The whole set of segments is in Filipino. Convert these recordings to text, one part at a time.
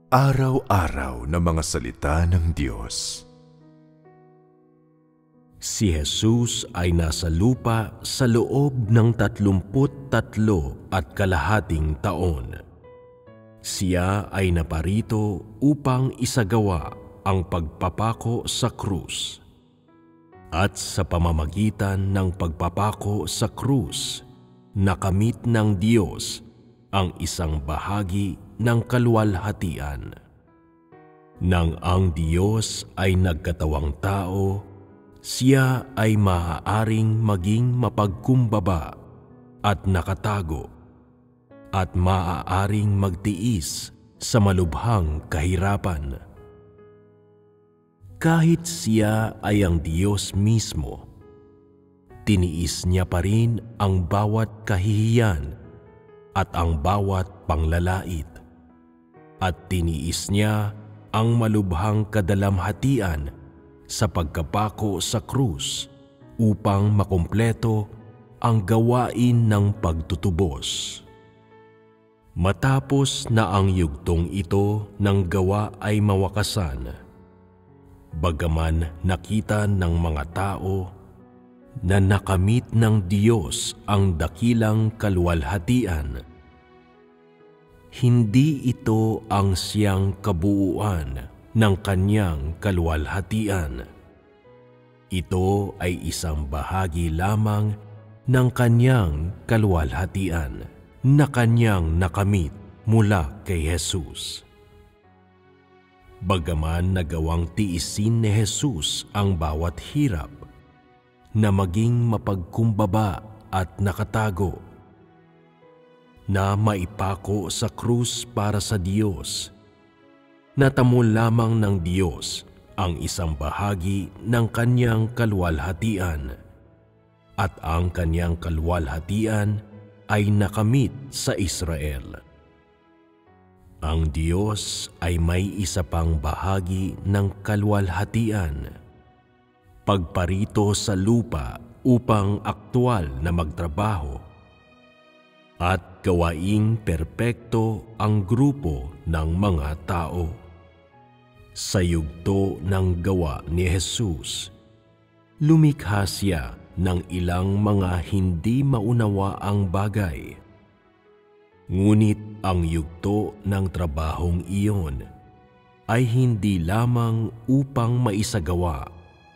Araw-araw na mga salita ng Diyos. Si Jesus ay nasa lupa sa loob ng 33 taon. Siya ay naparito upang isagawa ang pagpapako sa krus. At sa pamamagitan ng pagpapako sa krus, nakamit ng Diyos ang isang bahagi ng kaluwalhatian. Nang ang Diyos ay nagkatawang tao, siya ay maaaring maging mapagkumbaba at nakatago at maaaring magtiis sa malubhang kahirapan. Kahit siya ay ang Diyos mismo, tiniis niya pa rin ang bawat kahihiyan at ang bawat panglalait, at tiniis niya ang malubhang kadalamhatian sa pagkapako sa krus upang makumpleto ang gawain ng pagtutubos. Matapos na ang yugtong ito ng gawa ay mawakasan, bagaman nakita ng mga tao na nakamit ng Diyos ang dakilang kaluwalhatian, hindi ito ang siyang kabuuan ng kanyang kaluwalhatian. Ito ay isang bahagi lamang ng kanyang kaluwalhatian na kanyang nakamit mula kay Jesus. Bagaman nagawang tiisin ni Jesus ang bawat hirap na maging mapagkumbaba at nakatago, na maipako sa krus para sa Diyos, natamo lamang ng Diyos ang isang bahagi ng kanyang kaluwalhatian, at ang kanyang kaluwalhatian ay nakamit sa Israel. Ang Diyos ay may isa pang bahagi ng kaluwalhatian, pagparito sa lupa upang aktwal na magtrabaho at gawaing perpekto ang grupo ng mga tao. Sa yugto ng gawa ni Jesus, lumikha siya ng ilang mga hindi maunawaang bagay. Ngunit ang yugto ng trabahong iyon ay hindi lamang upang maisagawa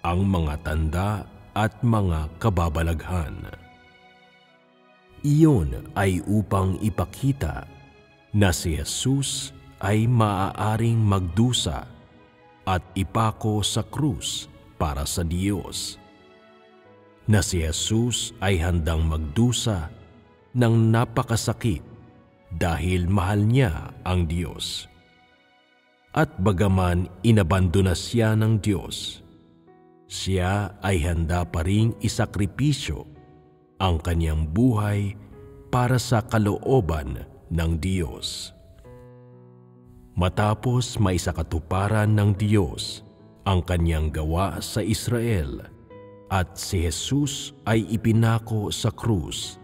ang mga tanda at mga kababalaghan. Iyon ay upang ipakita na si Jesus ay maaaring magdusa at ipako sa krus para sa Diyos, na si Jesus ay handang magdusa ng napakasakit dahil mahal niya ang Diyos. At bagaman inabandona siya ng Diyos, siya ay handa pa ring isakripisyo ang kanyang buhay para sa kalooban ng Diyos. Matapos maisakatuparan ng Diyos ang kanyang gawa sa Israel at si Jesus ay ipinako sa krus,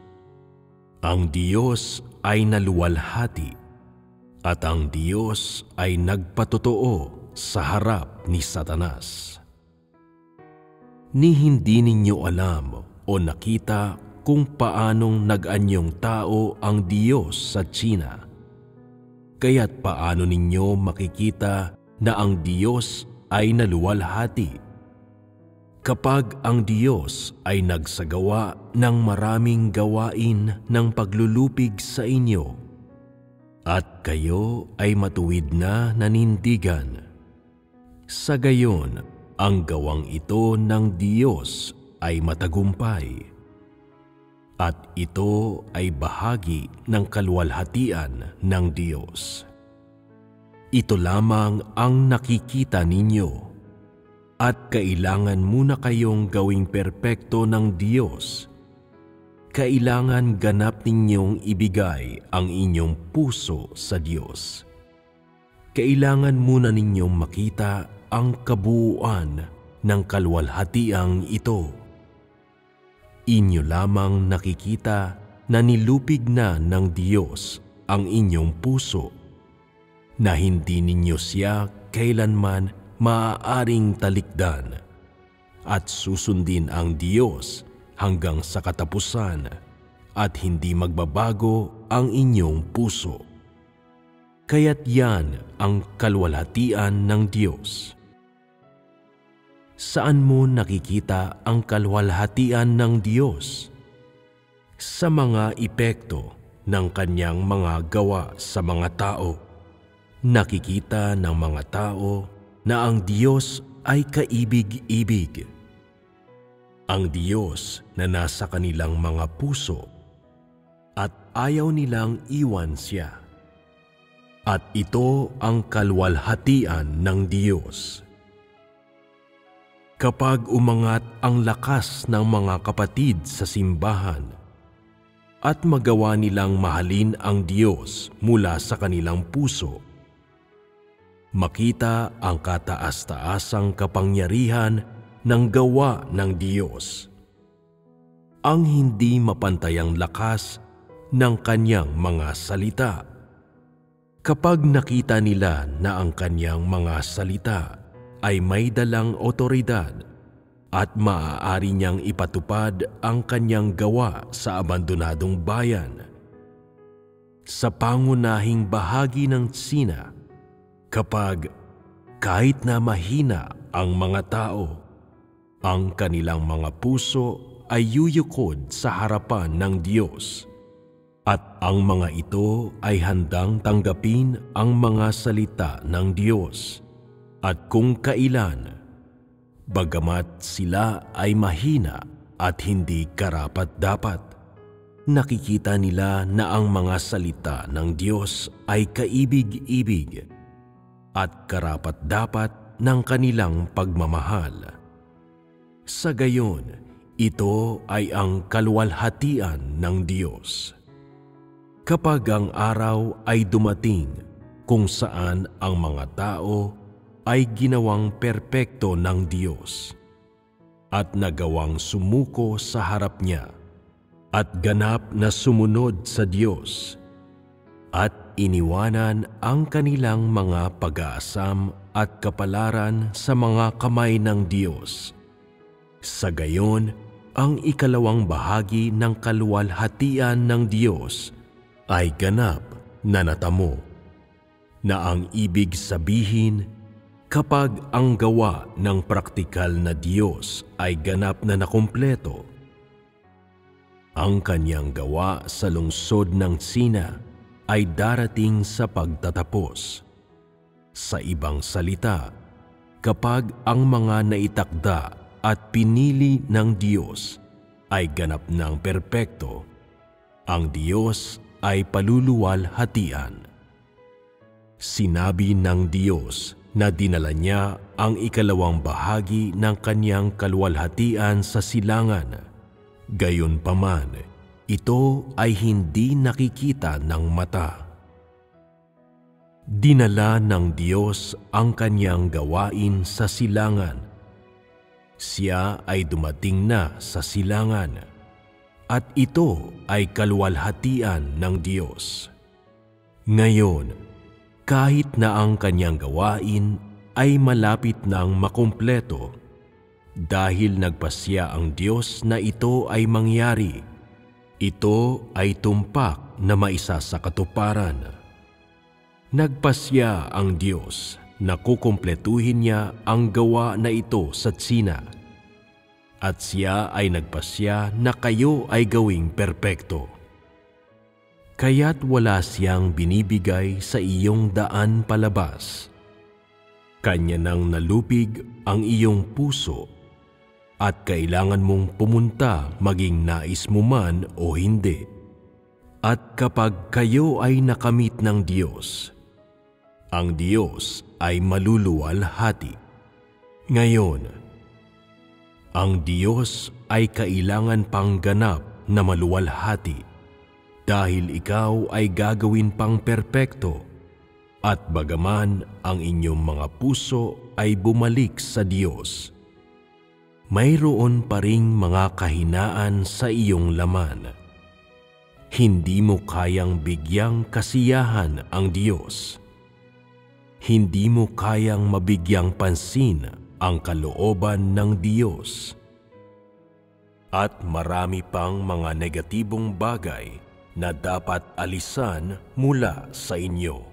ang Diyos ay naluwalhati at ang Diyos ay nagpatotoo sa harap ni Satanas. Ni hindi ninyo alam o nakita kung paanong nag-anyong tao ang Diyos sa China, kaya't paano ninyo makikita na ang Diyos ay naluwalhati? Kapag ang Diyos ay nagsagawa ng maraming gawain ng paglulupig sa inyo, at kayo ay matuwid na nanindigan, sa gayon ang gawang ito ng Diyos ay matagumpay, at ito ay bahagi ng kaluwalhatian ng Diyos. Ito lamang ang nakikita ninyo, at kailangan muna kayong gawing perpekto ng Diyos. Kailangan ganap ninyong ibigay ang inyong puso sa Diyos. Kailangan muna ninyong makita ang kabuuan ng kaluwalhatiang ito. Inyo lamang nakikita na nilupig na ng Diyos ang inyong puso na hindi ninyo siya kailanman maaaring talikdan at susundin ang Diyos hanggang sa katapusan at hindi magbabago ang inyong puso. Kaya't yan ang kalwalhatian ng Diyos. Saan mo nakikita ang kalwalhatian ng Diyos? Sa mga epekto ng kanyang mga gawa sa mga tao. Nakikita ng mga tao na ang Diyos ay kaibig-ibig. Ang Diyos na nasa kanilang mga puso at ayaw nilang iwan siya. At ito ang kalwalhatian ng Diyos. Kapag umangat ang lakas ng mga kapatid sa simbahan at magawa nilang mahalin ang Diyos mula sa kanilang puso, makita ang kataas-taasang kapangyarihan ng gawa ng Diyos, ang hindi mapantayang lakas ng kanyang mga salita. Kapag nakita nila na ang kanyang mga salita ay may dalang otoridad at maaari niyang ipatupad ang kanyang gawa sa abandonadong bayan, sa pangunahing bahagi ng Tsina, kapag kahit na mahina ang mga tao, ang kanilang mga puso ay yuyukod sa harapan ng Diyos at ang mga ito ay handang tanggapin ang mga salita ng Diyos at kung kailan, bagamat sila ay mahina at hindi karapat-dapat, nakikita nila na ang mga salita ng Diyos ay kaibig-ibig at karapat-dapat ng kanilang pagmamahal. Sa gayon, ito ay ang kalwalhatian ng Diyos. Kapag ang araw ay dumating kung saan ang mga tao ay ginawang perpekto ng Diyos at nagawang sumuko sa harap niya at ganap na sumunod sa Diyos at iniwanan ang kanilang mga pag-aasam at kapalaran sa mga kamay ng Diyos. Sa gayon, ang ikalawang bahagi ng kalwalhatian ng Diyos ay ganap na natamo, na ang ibig sabihin, kapag ang gawa ng praktikal na Diyos ay ganap na nakumpleto, ang kanyang gawa sa lungsod ng Tsina ay darating sa pagtatapos. Sa ibang salita, kapag ang mga naitakda at pinili ng Diyos ay ganap ng perpekto, ang Diyos ay paluluwalhatian. Sinabi ng Diyos na dinala niya ang ikalawang bahagi ng kanyang kalwalhatian sa silangan. Gayunpaman, ito ay hindi nakikita ng mata. Dinala ng Diyos ang kanyang gawain sa silangan. Siya ay dumating na sa silangan, at ito ay kalwalhatian ng Diyos. Ngayon, kahit na ang kanyang gawain ay malapit nang makumpleto, dahil nagpasya ang Diyos na ito ay mangyari, ito ay tumpak na maisa sa katuparan. Nagpasya ang Diyos na kukumpletuhin niya ang gawa na ito sa Tsina, at siya ay nagpasya na kayo ay gawing perpekto. Kaya't wala siyang binibigay sa iyong daan palabas. Kanya nang nalupig ang iyong puso at kailangan mong pumunta maging nais mo man o hindi. At kapag kayo ay nakamit ng Diyos, ang Diyos ay maluluwalhati. Ngayon, ang Diyos ay kailangan pang ganap na maluwalhati dahil ikaw ay gagawin pang perpekto at bagaman ang inyong mga puso ay bumalik sa Diyos, mayroon pa ring mga kahinaan sa iyong laman. Hindi mo kayang bigyang kasiyahan ang Diyos. hindi mo kayang mabigyang pansin ang kalooban ng Diyos. At marami pang mga negatibong bagay na dapat alisan mula sa inyo.